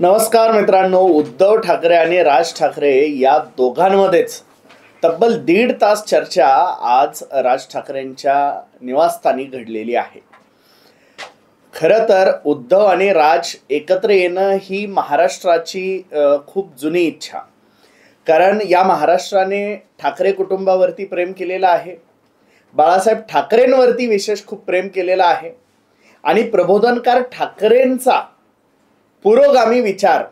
नमस्कार मित्रांनो, उद्धव ठाकरे आणि राज ठाकरे या दोघांमध्येच तब्बल 1.5 तास चर्चा आज राज ठाकरेंच्या निवासस्थानी घडलेली आहे. खरं तर उद्धव आणि राज एकत्र येणं ही महाराष्ट्राची खूप जुनी इच्छा. कारण या महाराष्ट्राने ठाकरे कुटुंबावरती प्रेम केलेलं आहे, बाळासाहेब ठाकरेंवरती विशेष खूप प्रेम केलेलं आहे आणि प्रबोधनकार ठाकरेंचा पुरोगामी विचार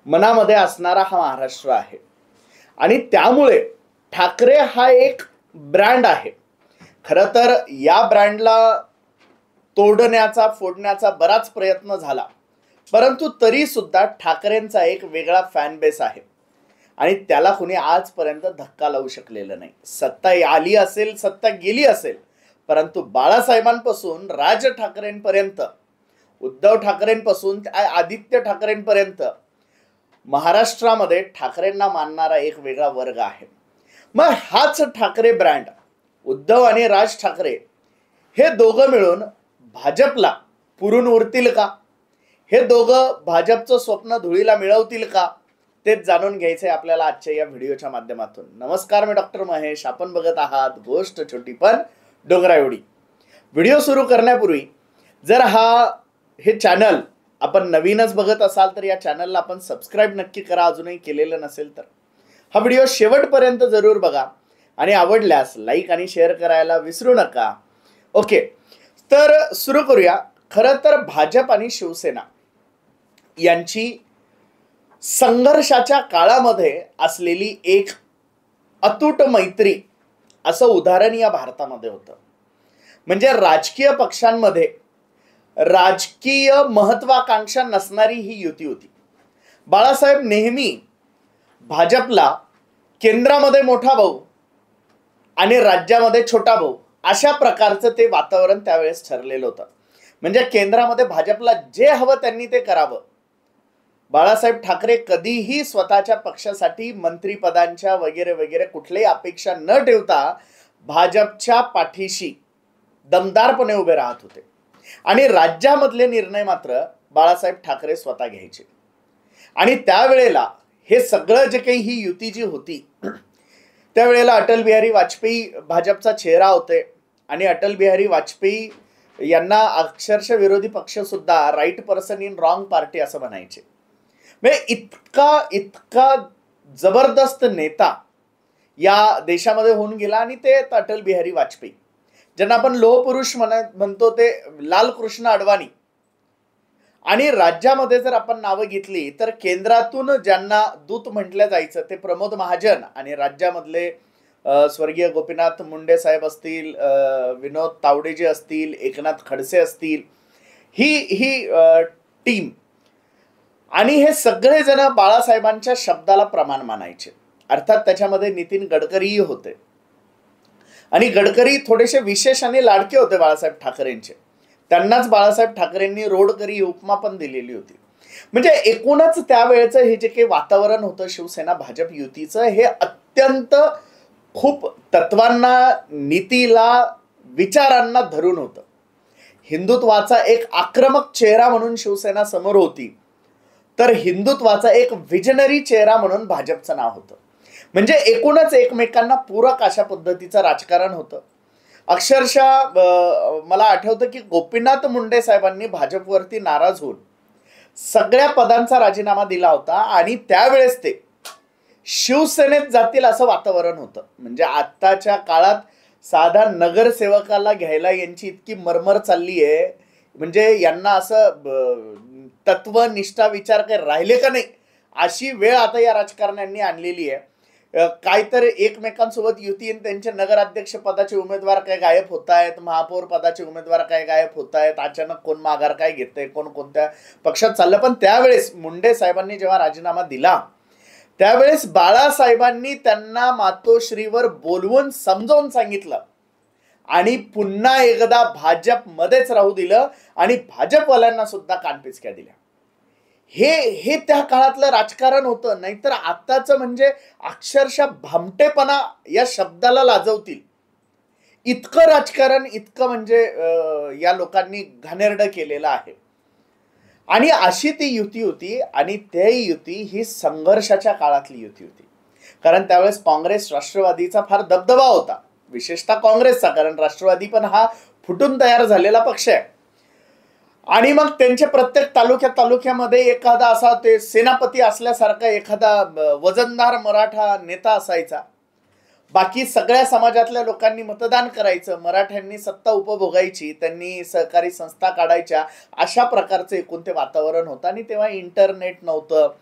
मनामध्ये असणारा हा महाराष्ट्र आहे. आणि त्यामुळे ठाकरे हा एक ब्रँड आहे. खरं तर या ब्रँडला तोडण्याचा फोडण्याचा बराच प्रयत्न झाला, परंतु तरी सुद्धा ठाकरेंचा एक वेगळा फॅन बेस आहे आणि त्याला कुणी आजपर्यंत धक्का लावू शकलेलं नाही. सत्ता आली असेल, सत्ता गेली असेल, परंतु बाळासाहेबांपासून राज ठाकरेंपर्यंत, उद्धव ठाकरेंपासून आदित्य ठाकरेंपर्यंत महाराष्ट्रामध्ये ठाकरेंना मानणारा एक वेगळा वर्ग आहे. मग हाच ठाकरे ब्रँड उद्धव आणि राज ठाकरे हे दोघं मिळून भाजपला पुरून उरतील का? हे दोघं भाजपचं स्वप्न धुळीला मिळवतील का? तेच जाणून घ्यायचंय आपल्याला आजच्या या व्हिडिओच्या माध्यमातून. नमस्कार, मी डॉक्टर महेश. आपण बघत आहात गोष्ट छोटी पण डोंगरा एवढी. व्हिडिओ सुरू करण्यापूर्वी जर हे चॅनल आपण नवीनच बघत असाल तर या चॅनलला आपण सबस्क्राईब नक्की करा, अजूनही केलेलं नसेल तर. हा व्हिडिओ शेवटपर्यंत जरूर बघा आणि आवडल्यास लाईक आणि शेअर करायला विसरू नका. ओके, तर सुरू करूया. खरं तर भाजप आणि शिवसेना यांची संघर्षाच्या काळामध्ये असलेली एक अतूट मैत्री असं उदाहरण या भारतामध्ये होतं. म्हणजे राजकीय पक्षांमध्ये राजकीय महत्वाकांक्षा नसणारी ही युती होती. बाळासाहेब नेहमी भाजपला केंद्रामध्ये मोठा भाऊ आणि राज्यामध्ये छोटा भाऊ अशा प्रकारचं ते वातावरण त्यावेळेस ठरलेलं होतं. म्हणजे केंद्रामध्ये भाजपला जे हवं त्यांनी ते करावं. बाळासाहेब ठाकरे कधीही स्वतःच्या पक्षासाठी मंत्रिपदांच्या वगैरे वगैरे कुठल्याही अपेक्षा न ठेवता भाजपच्या पाठीशी दमदारपणे उभे राहत होते आणि राज्यामधले निर्णय मात्र बाळासाहेब ठाकरे स्वतः घ्यायचे. आणि त्यावेळेला हे सगळं जे काही ही युती जी होती, त्यावेळेला अटल बिहारी वाजपेयी भाजपचा चेहरा होते आणि अटल बिहारी वाजपेयी यांना अक्षरशः विरोधी पक्ष सुद्धा right person in wrong party असं म्हणायचे. म्हणजे इतका जबरदस्त नेता या देशामध्ये होऊन गेला. आणि ते अटल बिहारी वाजपेयी, ज्यांना आपण लोह पुरुष म्हणतो, ते लालकृष्ण अडवाणी. आणि राज्यामध्ये जर आपण नावं घेतली तर केंद्रातून ज्यांना दूत म्हटलं जायचं ते प्रमोद महाजन, आणि राज्यामधले स्वर्गीय गोपीनाथ मुंडे साहेब असतील, विनोद तावडेजी असतील, एकनाथ खडसे असतील, ही टीम. आणि हे सगळे जण बाळासाहेबांच्या शब्दाला प्रमाण मानायचे. अर्थात त्याच्यामध्ये नितीन गडकरीही होते आणि गडकरी थोडेसे विशेष आणि लाडके होते बाळासाहेब ठाकरेंचे. त्यांनाच बाळासाहेब ठाकरेंनी रोडकरी उपमा पण दिलेली होती. म्हणजे एकूणच त्यावेळेचं हे जे काही वातावरण होतं शिवसेना भाजप युतीचं, हे अत्यंत खूप तत्वांना, नीतीला, विचारांना धरून होतं. हिंदुत्वाचा एक आक्रमक चेहरा म्हणून शिवसेना समोर होती, तर हिंदुत्वाचा एक विजनरी चेहरा म्हणून भाजपचं नाव होतं. म्हणजे एकूणच एकमेकांना पूरक अशा पद्धतीचं राजकारण होतं. अक्षरशः मला आठवतं की गोपीनाथ मुंडे साहेबांनी भाजपवरती नाराज होऊन सगळ्या पदांचा राजीनामा दिला होता आणि त्यावेळेस ते शिवसेनेत जातील असं वातावरण होतं. म्हणजे आत्ताच्या काळात साधा नगरसेवकाला घ्यायला यांची इतकी मरमर चालली आहे, म्हणजे यांना असं तत्व, निष्ठा, विचार काही राहिले का नाही अशी वेळ आता या राजकारण्यांनी आणलेली आहे. काहीतरी एकमेकांसोबत युती, त्यांचे नगराध्यक्ष पदाचे उमेदवार काय गायब होत आहेत, महापौर पदाचे उमेदवार काय गायब होत आहेत, अचानक कोण माघार काय घेतंय, कोण कोणत्या पक्षात चाललं. पण त्यावेळेस मुंडे साहेबांनी जेव्हा राजीनामा दिला त्यावेळेस बाळासाहेबांनी त्यांना मातोश्रीवर बोलवून समजावून सांगितलं आणि पुन्हा एकदा भाजपमध्येच राहू दिलं आणि भाजपवाल्यांना सुद्धा कानपिचक्या दिल्या. हे त्या काळातलं राजकारण होतं. नाहीतर आताचं म्हणजे अक्षरशः भामटेपणा या शब्दाला लाजवतील इतकं राजकारण, इतकं म्हणजे या लोकांनी घाणेरडं केलेलं आहे. आणि अशी ती युती होती आणि ते युती ही संघर्षाच्या काळातली युती होती. कारण त्यावेळेस काँग्रेस राष्ट्रवादीचा फार दबदबा होता, विशेषतः काँग्रेसचा, कारण राष्ट्रवादी पण हा फुटून तयार झालेला पक्ष आहे. आणि मग त्यांच्या प्रत्येक तालुक्यामध्ये एखादा असा ते सेनापती असल्यासारखा एखादा वजनदार मराठा नेता असायचा. बाकी सगळ्या समाजातल्या लोकांनी मतदान करायचं, मराठ्यांनी सत्ता उपभोगायची, त्यांनी सहकारी संस्था काढायच्या, अशा प्रकारचं एकूण ते वातावरण होतं. आणि तेव्हा इंटरनेट नव्हतं,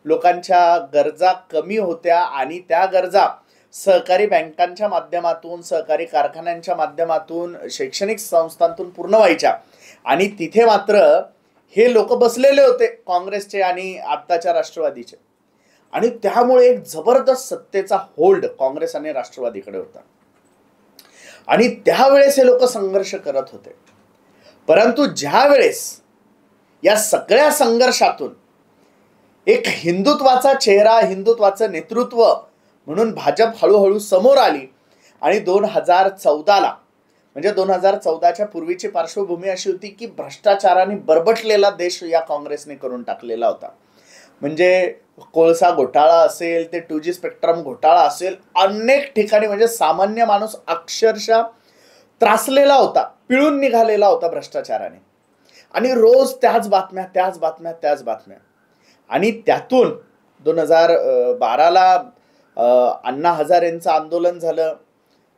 लोकांच्या गरजा कमी होत्या आणि त्या गरजा सहकारी बँकांच्या माध्यमातून, सहकारी कारखान्यांच्या माध्यमातून, शैक्षणिक संस्थांतून पूर्ण व्हायच्या. आणि तिथे मात्र हे लोक बसलेले होते, काँग्रेसचे आणि आत्ताच्या राष्ट्रवादीचे. आणि त्यामुळे एक जबरदस्त सत्तेचा होल्ड काँग्रेस आणि राष्ट्रवादीकडे होता. आणि त्यावेळेस हे लोक संघर्ष करत होते. परंतु ज्या वेळेस या सगळ्या संघर्षातून एक हिंदुत्वाचा चेहरा, हिंदुत्वाचं नेतृत्व म्हणून भाजप हळूहळू समोर आली. आणि 2014ला म्हणजे 2014च्या पूर्वीची पार्श्वभूमी अशी होती की भ्रष्टाचाराने बरबटलेला देश या काँग्रेसने करून टाकलेला होता. म्हणजे कोळसा घोटाळा असेल, ते 2G स्पेक्ट्रम घोटाळा असेल, अनेक ठिकाणी म्हणजे सामान्य माणूस अक्षरशः त्रासलेला होता, पिळून निघालेला होता भ्रष्टाचाराने. आणि रोज त्याच बातम्या. आणि त्यातून 2012ला अण्णा हजारेंचं आंदोलन झालं,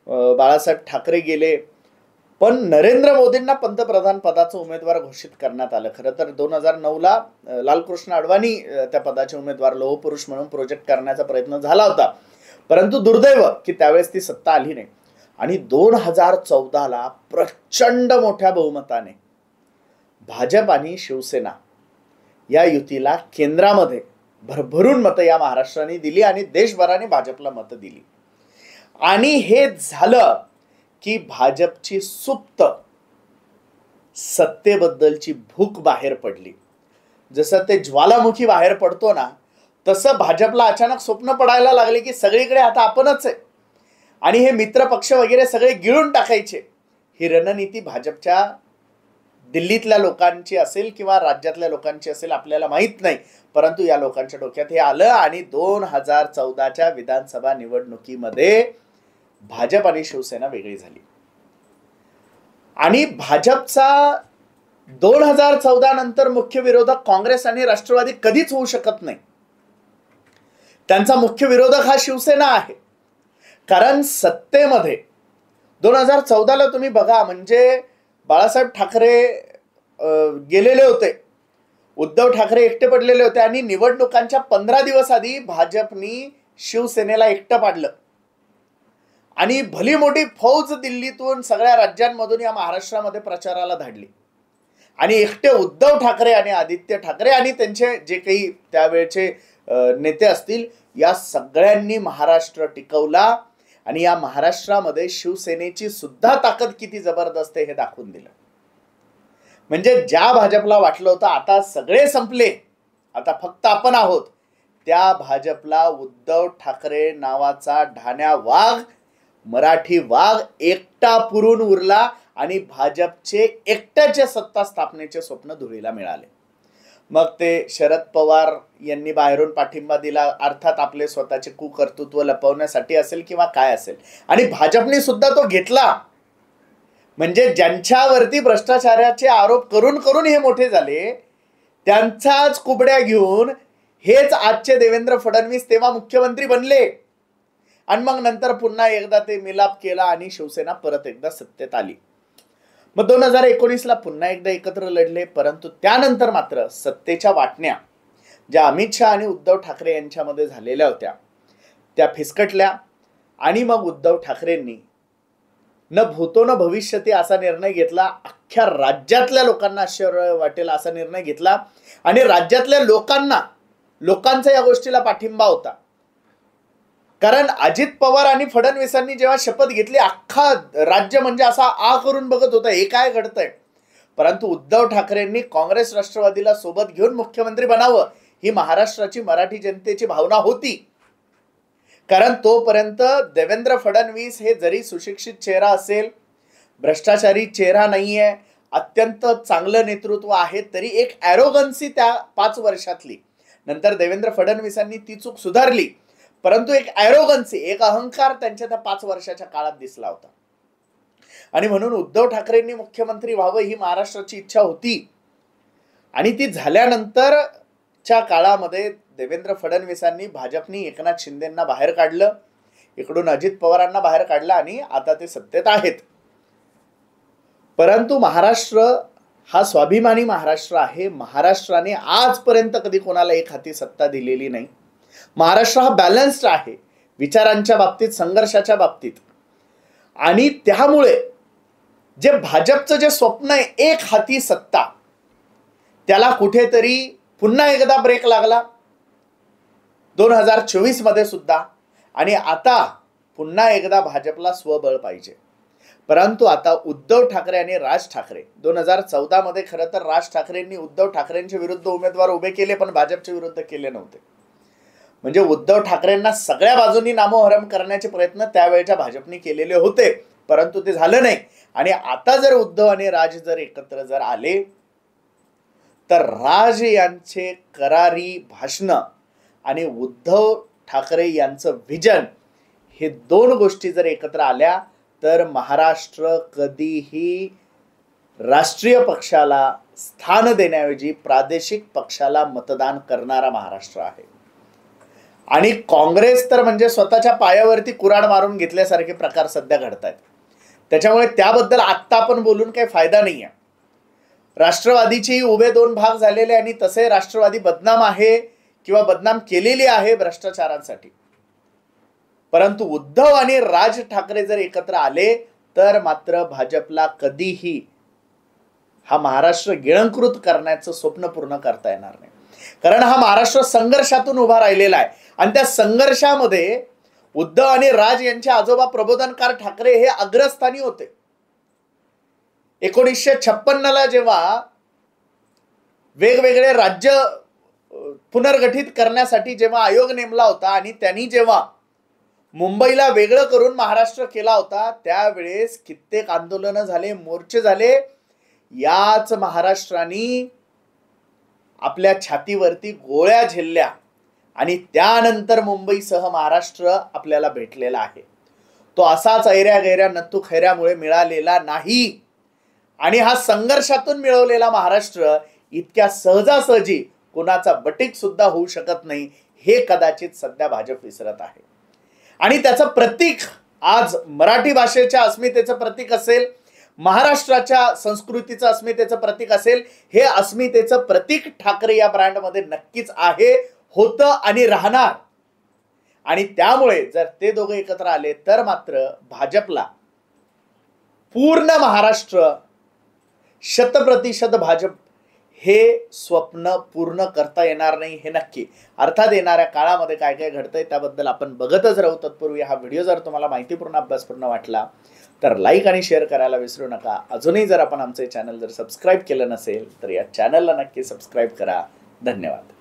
बाळासाहेब ठाकरे गेले, पण नरेंद्र मोदींना पंतप्रधान पदाचं उमेदवार घोषित करण्यात आलं. खरं तर 2009ला लालकृष्ण अडवाणी त्या पदाचे उमेदवार, लोहपुरुष म्हणून प्रोजेक्ट करण्याचा प्रयत्न झाला होता. परंतु दुर्दैव की त्यावेळेस ती सत्ता आली नाही. आणि 2014ला प्रचंड मोठ्या बहुमताने भाजप आणि शिवसेना या युतीला केंद्रामध्ये भरभरून मतं या महाराष्ट्राने दिली आणि देशभराने भाजपला मतं दिली. आणि हे झालं की भाजपची सुप्त सत्तेबद्दलची भूक बाहेर पडली. जसं ते ज्वालामुखी बाहेर पडतो ना, तसं भाजपला अचानक स्वप्न पडायला लागले की सगळीकडे आता आपणच आहे आणि हे मित्रपक्ष वगैरे सगळे गिळून टाकायचे. ही रणनीती भाजपच्या दिल्लीतल्या लोकांची असेल किंवा राज्यातल्या लोकांची असेल आपल्याला माहित नाही, परंतु या लोकांच्या डोक्यात हे आलं. आणि 2014च्या विधानसभा निवडणुकीमध्ये भाजप आणि शिवसेना वेगळी झाली. आणि भाजपचा 2014 नंतर मुख्य विरोधक काँग्रेस आणि राष्ट्रवादी कधीच होऊ शकत नाही. त्यांचा मुख्य विरोधक हा शिवसेना आहे. कारण सत्तेमध्ये 2014ला तुम्ही बघा, म्हणजे बाळासाहेब ठाकरे गेलेले होते, उद्धव ठाकरे एकटे पडलेले होते आणि निवडणुकांच्या 15 दिवस आधी भाजपनी शिवसेनेला एकटं पाडलं. आणि भली मोठी फौज दिल्लीतून, सगळ्या राज्यांमधून या महाराष्ट्रामध्ये प्रचाराला धाडली. आणि एकटे उद्धव ठाकरे आणि आदित्य ठाकरे आणि त्यांचे जे काही त्यावेळचे नेते असतील, या सगळ्यांनी महाराष्ट्र टिकवला. आणि या महाराष्ट्रामध्ये शिवसेनेची सुद्धा ताकद किती जबरदस्त आहे हे दाखवून दिलं. म्हणजे ज्या भाजपला वाटलं होतं आता सगळे संपले, आता फक्त आपण आहोत, त्या भाजपला उद्धव ठाकरे नावाचा ढाण्या वाघ, मराठी वाघ एकटा पुरून उरला आणि भाजपचे एकट्याचे सत्ता स्थापनेचे स्वप्न धुळीला मिळाले. मग ते शरद पवार यांनी बाहेरून पाठिंबा दिला, अर्थात आपले स्वतःचे कुकर्तृत्व लपवण्यासाठी असेल किंवा काय असेल. आणि भाजपने सुद्धा तो घेतला. म्हणजे ज्यांच्यावरती भ्रष्टाचाराचे आरोप करून करून हे मोठे झाले, त्यांचाच कुबड्या घेऊन हेच आजचे देवेंद्र फडणवीस तेव्हा मुख्यमंत्री बनले. आणि मग नंतर पुन्हा एकदा ते मिलाप केला आणि शिवसेना परत एकदा सत्तेत आली. मग 2019ला पुन्हा एकदा एकत्र लढले. परंतु त्यानंतर मात्र सत्तेच्या वाटण्या ज्या अमित शहा आणि उद्धव ठाकरे यांच्यामध्ये झालेल्या होत्या त्या फिसकटल्या. आणि मग उद्धव ठाकरेंनी न भूतो न भविष्यती असा निर्णय घेतला. अख्ख्या राज्यातल्या लोकांना आश्चर्य वाटेल असा निर्णय घेतला. आणि राज्यातल्या लोकांचा या गोष्टीला पाठिंबा होता. कारण अजित पवार आणि फडणवीसांनी जेव्हा शपथ घेतली, अख्खा राज्य म्हणजे असा आ करून बघत होता हे काय घडतंय. परंतु उद्धव ठाकरेंनी काँग्रेस राष्ट्रवादीला सोबत घेऊन मुख्यमंत्री बनावं ही महाराष्ट्राची, मराठी जनतेची भावना होती. कारण तोपर्यंत देवेंद्र फडणवीस हे जरी सुशिक्षित चेहरा असेल, भ्रष्टाचारी चेहरा नाहीये, अत्यंत चांगलं नेतृत्व आहे, तरी एक ॲरोगन्सी त्या 5 वर्षातली, नंतर देवेंद्र फडणवीसांनी ती चूक सुधारली, परंतु एक ॲरोगन्सी, एक अहंकार त्यांच्या त्या 5 वर्षाच्या काळात दिसला होता. आणि म्हणून उद्धव ठाकरेंनी मुख्यमंत्री व्हावं ही महाराष्ट्राची इच्छा होती. आणि ती झाल्यानंतरच्या काळामध्ये देवेंद्र फडणवीसांनी भाजपनी एकनाथ शिंदेंना बाहेर काढलं, इकडून अजित पवारांना बाहेर काढलं आणि आता ते सत्तेत आहेत. परंतु महाराष्ट्र हा स्वाभिमानी महाराष्ट्र आहे. महाराष्ट्राने आजपर्यंत कधी कोणाला एक हाती सत्ता दिलेली नाही. महाराष्ट्र हा बॅलन्स्ड आहे विचारांच्या बाबतीत, संघर्षाच्या बाबतीत. आणि त्यामुळे जे भाजपचं जे स्वप्न आहे एक हाती सत्ता, त्याला कुठेतरी पुन्हा एकदा ब्रेक लागला 2024 मध्ये सुद्धा. आणि आता पुन्हा एकदा भाजपला स्वबळ पाहिजे. परंतु आता उद्धव ठाकरे आणि राज ठाकरे 2014 मध्ये खरं तर राज ठाकरेंनी उद्धव ठाकरेंच्या विरुद्ध उमेदवार उभे केले, पण भाजपच्या विरुद्ध केले नव्हते. म्हणजे उद्धव ठाकरेंना सगळ्या बाजूंनी नामोहरम करण्याचे प्रयत्न त्यावेळेच्या भाजपने केलेले होते, परंतु ते झालं नाही. आणि आता जर उद्धव आणि राज जर एकत्र जर आले तर राज यांचे करारी भाषण आणि उद्धव ठाकरे यांचं विजन, हे 2 गोष्टी जर एकत्र आल्या तर महाराष्ट्र कधीही राष्ट्रीय पक्षाला स्थान देण्याऐवजी प्रादेशिक पक्षाला मतदान करणारा महाराष्ट्र आहे. आणि काँग्रेस तर म्हणजे स्वतःच्या पायावरती कुऱ्हाड मारून घेतल्यासारखे प्रकार सध्या घडत आहेत. त्याच्यामुळे त्याबद्दल आत्ता आपण बोलून काही फायदा नाही आहे. राष्ट्रवादीचेही उभे 2 भाग झालेले आणि तसे राष्ट्रवादी बदनाम आहे किंवा बदनाम केलेली आहे भ्रष्टाचारांसाठी. परंतु उद्धव आणि राज ठाकरे जर एकत्र आले तर मात्र भाजपला कधीही हा महाराष्ट्र गिळंकृत करण्याचं स्वप्न पूर्ण करता येणार नाही. कारण हा महाराष्ट्र संघर्षातून उभा राहिलेला आहे. आणि त्या संघर्षामध्ये उद्धव आणि राज यांचे आजोबा प्रबोधनकार ठाकरे हे अग्रस्थानी होते. 1956ला जेव्हा वेगवेगळे राज्य पुनर्गठित करण्यासाठी जेव्हा आयोग नेमला होता आणि त्यांनी जेव्हा मुंबईला वेगळं करून महाराष्ट्र केला होता, त्यावेळेस कित्येक आंदोलनं झाले, मोर्चे झाले. याच महाराष्ट्राने आपल्या छातीवरती गोळ्या झेलल्या आणि त्यानंतर मुंबईसह महाराष्ट्र आपल्याला भेटलेला आहे. तो असाच ऐऱ्या गैऱ्या नत्तू खैऱ्यामुळे मिळालेला नाही. आणि हा संघर्षातून मिळवलेला महाराष्ट्र इतक्या सहजासहजी कोणाचा बटीक सुद्धा होऊ शकत नाही, हे कदाचित सध्या भाजप विसरत आहे. आणि त्याचं प्रतीक आज मराठी भाषेच्या अस्मितेचं प्रतीक असेल, महाराष्ट्राच्या संस्कृतीचं अस्मितेचं प्रतीक असेल, हे अस्मितेचं प्रतीक ठाकरे या ब्रँडमध्ये नक्कीच आहे, होतं आणि राहणार. आणि त्यामुळे जर ते दोघे एकत्र आले तर मात्र भाजपला पूर्ण महाराष्ट्र 100% भाजप हे स्वप्न पूर्ण करता येणार नाही, हे नक्की. अर्थात येणाऱ्या काळामध्ये काय काय घडतंय त्याबद्दल आपण बघतच राहू. तत्पूर्वी हा व्हिडिओ जर तुम्हाला माहितीपूर्ण अभ्यासपूर्ण वाटला तर लाईक आणि शेअर करायला विसरू नका. अजूनही जर आपण आमचे चॅनल जर सबस्क्राईब केलं नसेल तर या चॅनलला नक्की सबस्क्राईब करा. धन्यवाद.